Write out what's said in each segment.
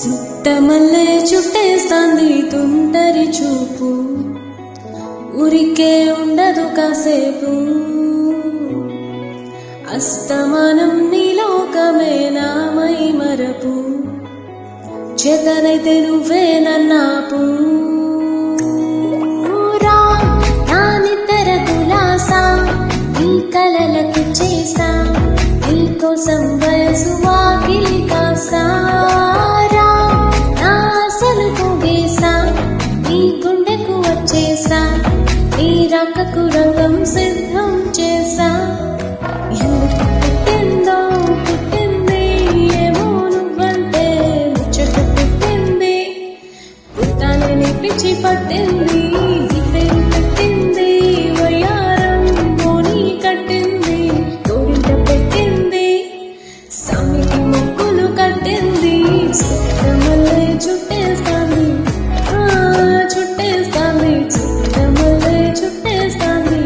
సుట్టమల్లే చుట్టేస్తాంది తుంటరి చూపు, ఉరికే ఉండదు కాసేపు. అస్తమానం నీ లోకమే నామై మరపు, చేతనైతే నువ్వే నన్నాపు. రా నా నిద్ర కులాసా, నీ కలలకు చేసా, నీ కోసం వయసు వాకిలి కాసా. రా నా అసలు పోగేసా, నీ గుండెకు వచ్చేసా, నీ రాకకు రంగం సిద్ధం చేసా. ఎందుకు పుట్టిందో పుట్టింది, ఏమో నువ్వంటే ముచ్చట పుట్టింది. పుట్టాలని పిచ్చి పట్టింది, పేరు పెట్టింది, వయ్యారం పోనీ కట్టింది, తోడింట పెట్టింది, సమికి మొక్కులు కట్టింది. సుట్టమల్లే చుట్టేస్తాంది, చుట్టేస్తాంది, సుట్టమల్లే చుట్టేస్తాంది.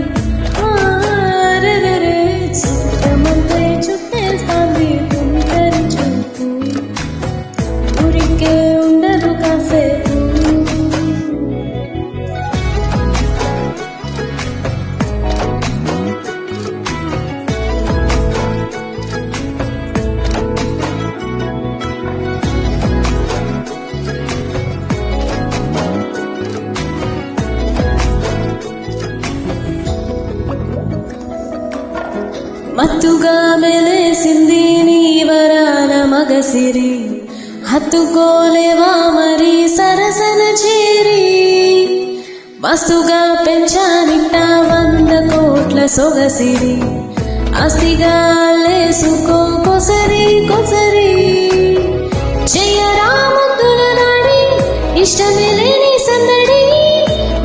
రే సుట్టమల్లే చుట్టేస్తాంది తుంటరి చూపు, ఊరికే ఉండదు కాసేపు. మత్తుగా మెలేసింది నీ వరాల మగసిరి, హత్తుకోలేవా మరి సరసన చేరి. మస్తుగా పెంచానిట్ట 100 కోట్ల సొగసిరి, ఆస్తిగా లేసుకో కొసరి కొసరి. చెయ్యరా ముద్దుల నాడి, ఇష్టమే లేని సందడి,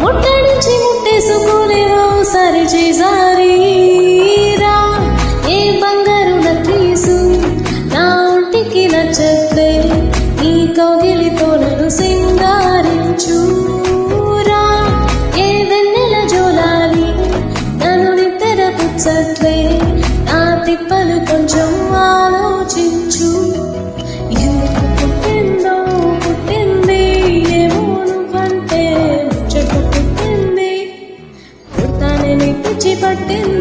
ముట్టడించి ముట్టేసుకోలేవో సరి చేసారి. నచ్చట్లే నీ కౌగిలితో నన్ను సింగారించు. రా ఏ వెన్నెల జోలాలి, నన్ను నిద్ర పుచ్చట్లే, నా తిప్పలు కొంచెం ఆలోచించు. ఎందుకు పుట్టిందో పుట్టింది, ఏమో నువ్వంటే ముచ్చట పుట్టింది. పుట్టానని పిచ్చి పట్టింది.